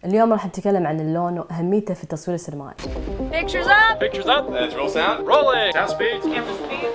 اليوم راح نتكلم عن اللون وأهميته في التصوير السينمائي. Pictures up! Pictures up. Let's roll sound. Rolling. Sound speed. Camera speed.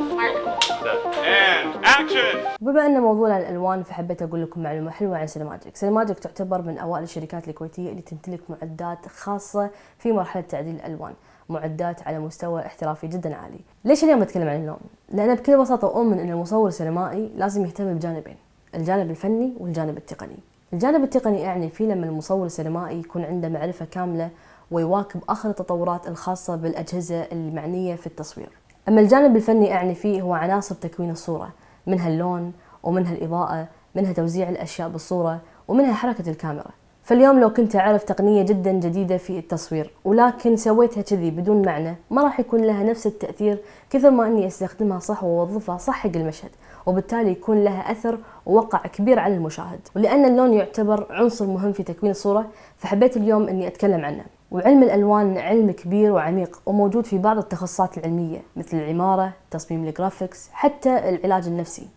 And action. بما أن موضوعنا الألوان فحبيت أقول لكم معلومة حلوة عن سينماجيك. سينماجيك تعتبر من أوائل الشركات الكويتية اللي تمتلك معدات خاصة في مرحلة تعديل الألوان، معدات على مستوى احترافي جدا عالي. ليش اليوم أتكلم عن اللون؟ لأن بكل بساطة أؤمن أن المصور السينمائي لازم يهتم بجانبين، الجانب الفني والجانب التقني. الجانب التقني أعني فيه لما المصور السينمائي يكون عنده معرفة كاملة ويواكب آخر التطورات الخاصة بالأجهزة المعنية في التصوير. أما الجانب الفني أعني فيه هو عناصر تكوين الصورة، منها اللون ومنها الإضاءة، منها توزيع الأشياء بالصورة ومنها حركة الكاميرا. فاليوم لو كنت أعرف تقنية جدا جديدة في التصوير ولكن سويتها كذي بدون معنى، ما راح يكون لها نفس التأثير كثر ما أني أستخدمها صح ووظفها صح حق المشهد، وبالتالي يكون لها أثر ووقع كبير على المشاهد. ولأن اللون يعتبر عنصر مهم في تكوين الصورة فحبيت اليوم أني أتكلم عنه. وعلم الألوان علم كبير وعميق وموجود في بعض التخصصات العلمية مثل العمارة، تصميم الجرافيكس، حتى العلاج النفسي.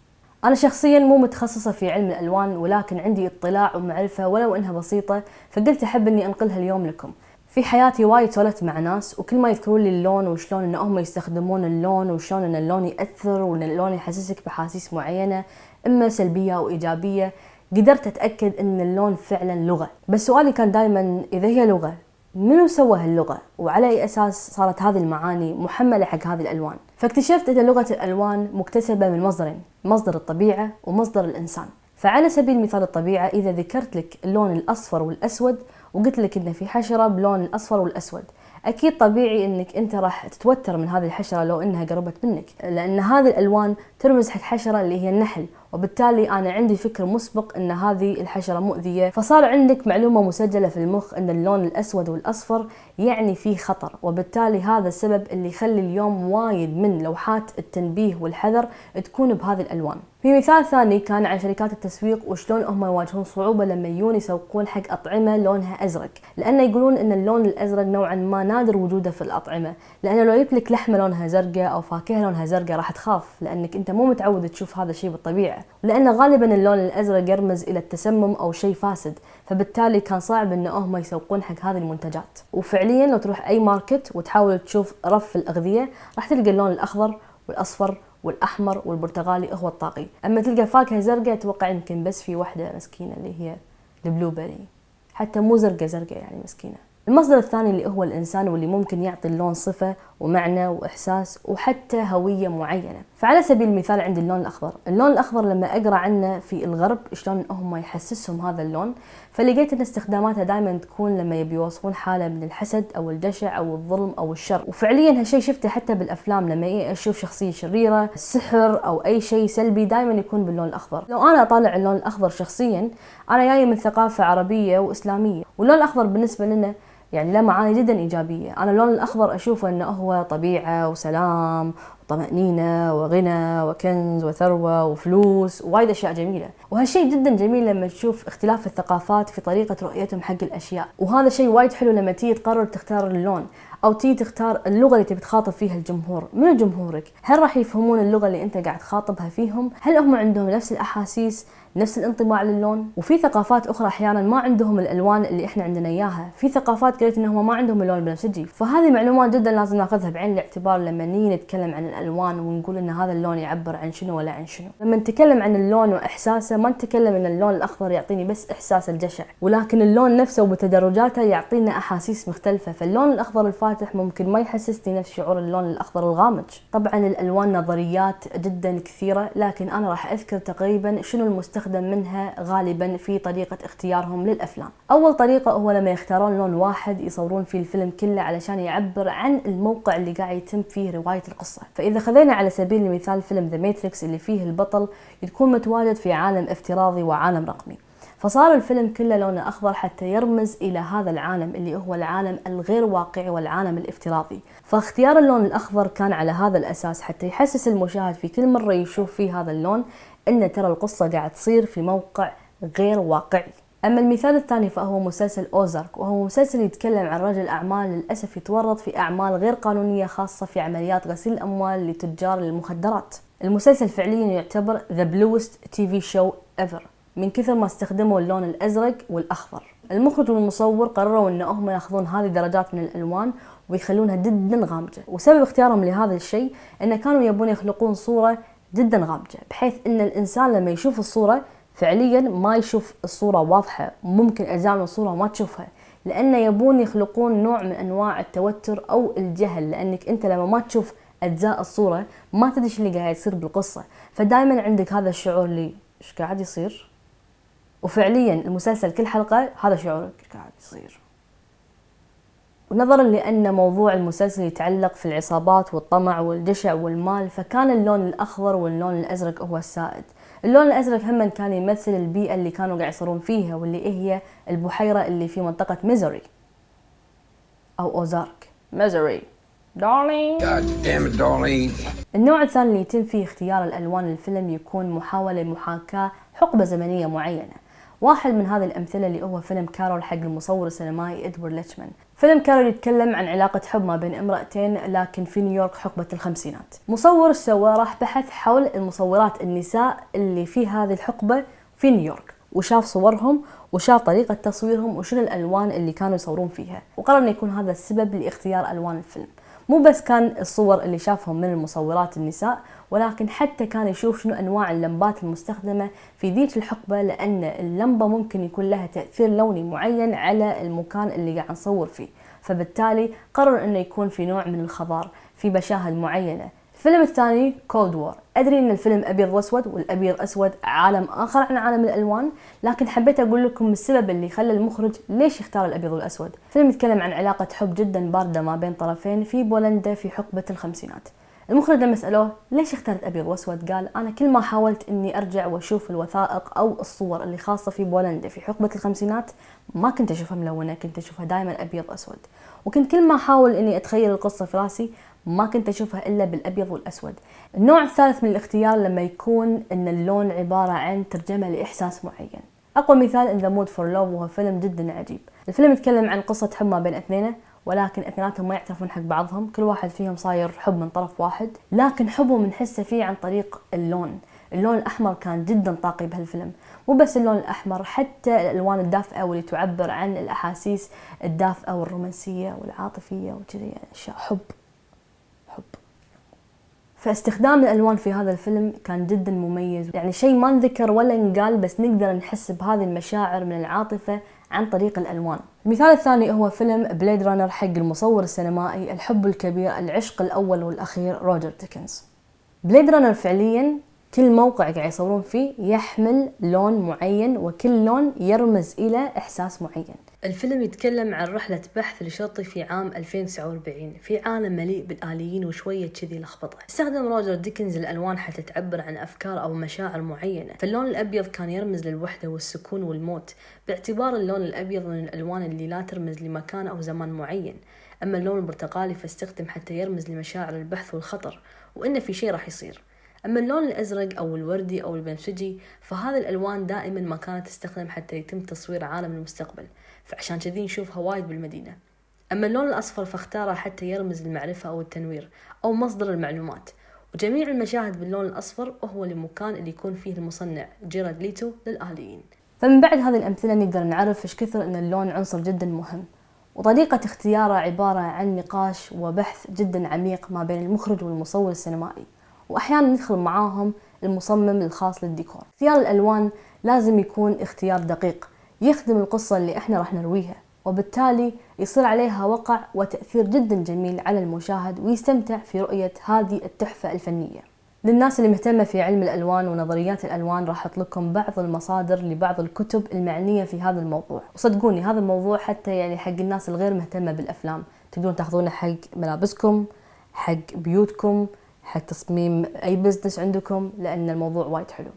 أنا شخصياً مو متخصصة في علم الألوان ولكن عندي اطلاع ومعرفة ولو إنها بسيطة، فقلت أحب إني أنقلها اليوم لكم. في حياتي وايد سولفت مع ناس وكل ما يذكرون لي اللون وشلون إن هم يستخدمون اللون وشلون إن اللون يأثر وإن اللون يحسسك بحاسيس معينة إما سلبية أو إيجابية، قدرت أتأكد إن اللون فعلاً لغة. بس سؤالي كان دايماً إذا هي لغة منو سوى هاللغة وعلى أي أساس صارت هذه المعاني محملة حق هذه الألوان؟ فاكتشفت أن لغة الألوان مكتسبة من مصدرين، مصدر الطبيعة ومصدر الإنسان. فعلى سبيل المثال الطبيعة، إذا ذكرت لك اللون الأصفر والأسود وقلت لك إن في حشرة بلون الأصفر والأسود، أكيد طبيعي إنك أنت راح تتوتر من هذه الحشرة لو إنها قربت منك، لأن هذه الألوان ترمز حق حشرة اللي هي النحل، وبالتالي أنا عندي فكر مسبق إن هذه الحشرة مؤذية، فصار عندك معلومة مسجلة في المخ إن اللون الأسود والأصفر يعني فيه خطر، وبالتالي هذا السبب اللي يخلي اليوم وايد من لوحات التنبيه والحذر تكون بهذه الألوان. في مثال ثاني كان عن شركات التسويق وشلون هم يواجهون صعوبة لما يجون يسوقون حق أطعمة لونها أزرق، لأن يقولون إن اللون الأزرق نوعا ما نادر وجوده في الأطعمة، لأنه لو يجيب لك لحمة لونها زرقاء أو فاكهة لونها زرقاء راح تخاف لأنك أنت مو متعود تشوف هذا الشيء بالطبيعة، لأن غالبا اللون الأزرق يرمز إلى التسمم أو شيء فاسد، فبالتالي كان صعب إن هم يسوقون حق هذه المنتجات. وفعليا لو تروح أي ماركت وتحاول تشوف رف الأغذية راح تلقى اللون الأخضر والأصفر والأحمر والبرتقالي هو الطاغي. أما تلقى فاكهة زرقاء أتوقع يمكن بس في واحدة مسكينة اللي هي البلو بيري، حتى مو زرقاء يعني مسكينة. المصدر الثاني اللي هو الإنسان واللي ممكن يعطي اللون صفة ومعنى وإحساس وحتى هوية معينة. فعلى سبيل المثال عندي اللون الأخضر. اللون الأخضر لما أقرأ عنه في الغرب شلون هم يحسسهم هذا اللون، فلقيت أن استخداماتها دائما تكون لما يبي يوصفون حالة من الحسد أو الجشع أو الظلم أو الشر. وفعليا هالشيء شفته حتى بالأفلام، لما أشوف شخصية شريرة، السحر أو أي شيء سلبي دائما يكون باللون الأخضر. لو أنا أطالع اللون الأخضر شخصيا، أنا جاية من ثقافة عربية وإسلامية، واللون الأخضر بالنسبة لنا يعني له معاني جدا إيجابية. أنا اللون الأخضر أشوفه أنه هو طبيعة وسلام وطمأنينة وغنى وكنز وثروة وفلوس ووايد أشياء جميلة، وهالشيء جدا جميل لما تشوف اختلاف الثقافات في طريقة رؤيتهم حق الأشياء. وهذا شيء وايد حلو لما تيجي تقرر تختار اللون أو تيجي تختار اللغة اللي تبي تخاطب فيها الجمهور. من جمهورك؟ هل راح يفهمون اللغة اللي أنت قاعد تخاطبها فيهم؟ هل هم عندهم نفس الأحاسيس، نفس الانطباع للون؟ وفي ثقافات أخرى أحيانا ما عندهم الألوان اللي إحنا عندنا إياها، في ثقافات قالت إنهم ما عندهم اللون البنفسجي. فهذه معلومات جدا لازم ناخذها بعين الاعتبار لما نيجي نتكلم عن الألوان ونقول إن هذا اللون يعبر عن شنو ولا عن شنو. لما نتكلم عن اللون وإحساسه ما نتكلم إن اللون الأخضر يعطيني بس إحساس الجشع، ولكن اللون نفسه وبتدرجاته يعطينا أحاسيس مختلفة. فاللون الأخضر الفاتح ممكن ما يحسسني نفس شعور اللون الأخضر الغامج. طبعا الألوان نظريات جدا كثيرة، لكن أنا راح أذكر تقريبا شنو المستخدم منها غالبا في طريقة اختيارهم للأفلام. أول طريقة هو لما يختارون لون واحد يصورون فيه الفيلم كله علشان يعبر عن الموقع اللي قاعد يتم فيه رواية القصة. فإذا خذينا على سبيل المثال فيلم ذا ماتريكس اللي فيه البطل يكون متواجد في عالم افتراضي وعالم رقمي، فصار الفيلم كله لونه أخضر حتى يرمز إلى هذا العالم اللي هو العالم الغير واقعي والعالم الافتراضي. فاختيار اللون الأخضر كان على هذا الأساس حتى يحسس المشاهد في كل مرة يشوف فيه هذا اللون إن ترى القصة قاعد تصير في موقع غير واقعي. أما المثال الثاني فهو مسلسل أوزارك، وهو مسلسل يتكلم عن رجل أعمال للأسف يتورط في أعمال غير قانونية خاصة في عمليات غسيل الأموال لتجار المخدرات. المسلسل فعليا يعتبر the bluest TV show ever من كثر ما استخدموا اللون الأزرق والأخضر. المخرج والمصور قرروا ان هم ياخذون هذه الدرجات من الالوان ويخلونها جدا غامجه، وسبب اختيارهم لهذا الشيء ان كانوا يبون يخلقون صوره جدا غامجه بحيث ان الانسان لما يشوف الصوره فعليا ما يشوف الصوره واضحه، ممكن اجزاء من الصوره ما تشوفها، لان يبون يخلقون نوع من انواع التوتر او الجهل، لانك انت لما ما تشوف اجزاء الصوره ما تدري ايش اللي قاعد يصير بالقصه، فدائما عندك هذا الشعور اللي ايش قاعد يصير. وفعليا المسلسل كل حلقه هذا شعورك ايش قاعد يصير. ونظرا لأن موضوع المسلسل يتعلق في العصابات والطمع والجشع والمال، فكان اللون الأخضر واللون الأزرق هو السائد. اللون الأزرق هم كان يمثل البيئة اللي كانوا قاعد يصيرون فيها، واللي هي البحيرة اللي في منطقة ميزوري أو أوزارك. ميزوري دارلينج. God damn it, darling. النوع الثاني اللي يتم فيه اختيار الألوان للفيلم يكون محاولة محاكاة حقبة زمنية معينة. واحد من هذه الأمثلة اللي هو فيلم كارول حق المصور السينمائي إدوارد ليتشمان. فيلم كارول يتكلم عن علاقة حب ما بين امرأتين لكن في نيويورك حقبة الخمسينات. مصور سوى راح بحث حول المصورات النساء اللي في هذه الحقبة في نيويورك، وشاف صورهم وشاف طريقة تصويرهم وشنو الألوان اللي كانوا يصورون فيها، وقرر أن يكون هذا السبب لاختيار ألوان الفيلم. مو بس كان الصور اللي شافهم من المصورات النساء، ولكن حتى كان يشوف شنو أنواع اللمبات المستخدمة في ذيك الحقبة، لأن اللمبة ممكن يكون لها تأثير لوني معين على المكان اللي قاعد نصور فيه، فبالتالي قرر أنه يكون في نوع من الخضار في مشاهد معينة. الفيلم الثاني كولد وور. أدري أن الفيلم أبيض وأسود، والأبيض أسود عالم آخر عن عالم الألوان، لكن حبيت أقول لكم السبب اللي خلى المخرج ليش يختار الأبيض والأسود. الفيلم يتكلم عن علاقة حب جدا باردة ما بين طرفين في بولندا في حقبة الخمسينات. المخرج لما سألوه ليش اخترت أبيض وأسود، قال أنا كل ما حاولت إني أرجع وأشوف الوثائق أو الصور اللي خاصة في بولندا في حقبة الخمسينات ما كنت أشوفها ملونة، كنت أشوفها دائما أبيض أسود، وكنت كل ما أحاول إني أتخيل القصة في راسي ما كنت أشوفها إلا بالأبيض والأسود. النوع الثالث من الاختيار لما يكون إن اللون عبارة عن ترجمة لإحساس معين. أقوى مثال In the Mood for Love، وهو فيلم جدا عجيب. الفيلم يتكلم عن قصة حب ما بين اثنين، ولكن اثنيناتهم ما يعترفون حق بعضهم، كل واحد فيهم صاير حب من طرف واحد، لكن حبهم نحسه فيه عن طريق اللون. اللون الأحمر كان جدا طاقي بهالفيلم، مو بس اللون الأحمر، حتى الألوان الدافئة واللي تعبر عن الأحاسيس الدافئة والرومانسية والعاطفية وكذا، يعني أشياء حب. فاستخدام الألوان في هذا الفيلم كان جدا مميز، يعني شيء ما نذكر ولا نقال، بس نقدر نحس بهذه المشاعر من العاطفة عن طريق الألوان. المثال الثاني هو فيلم بليد رانر حق المصور السينمائي الحب الكبير، العشق الأول والأخير روجر ديكنز. بليد رانر فعليا كل موقع قاعد يصورون فيه يحمل لون معين، وكل لون يرمز إلى إحساس معين. الفيلم يتكلم عن رحلة بحث لشرطي في عام 2049 في عالم مليء بالآليين وشوية كذي لخبطة. استخدم روجر ديكنز الألوان حتى تعبر عن أفكار أو مشاعر معينة. فاللون الأبيض كان يرمز للوحدة والسكون والموت، باعتبار اللون الأبيض من الألوان اللي لا ترمز لمكان أو زمان معين. أما اللون البرتقالي فاستخدم حتى يرمز لمشاعر البحث والخطر، وإن في شيء راح يصير. أما اللون الأزرق أو الوردي أو البنفسجي فهذه الألوان دائما ما كانت تستخدم حتى يتم تصوير عالم المستقبل، فعشان كذي نشوفها وايد بالمدينة. أما اللون الأصفر فاختاره حتى يرمز للمعرفة أو التنوير أو مصدر المعلومات، وجميع المشاهد باللون الأصفر هو المكان اللي يكون فيه المصنع جيرارد ليتو للآليين. فمن بعد هذه الأمثلة نقدر نعرف إيش كثر أن اللون عنصر جدا مهم، وطريقة اختياره عبارة عن نقاش وبحث جدا عميق ما بين المخرج والمصور السينمائي، وأحيانا ندخل معاهم المصمم الخاص للديكور. اختيار الألوان لازم يكون اختيار دقيق يخدم القصة اللي احنا راح نرويها، وبالتالي يصير عليها وقع وتأثير جدا جميل على المشاهد ويستمتع في رؤية هذه التحفة الفنية. للناس اللي مهتمة في علم الألوان ونظريات الألوان راح أحط لكم بعض المصادر لبعض الكتب المعنية في هذا الموضوع، وصدقوني هذا الموضوع حتى يعني حق الناس الغير مهتمة بالأفلام تقدرون تاخذونه حق ملابسكم، حق بيوتكم، حق تصميم أي بزنس عندكم، لأن الموضوع وايد حلو.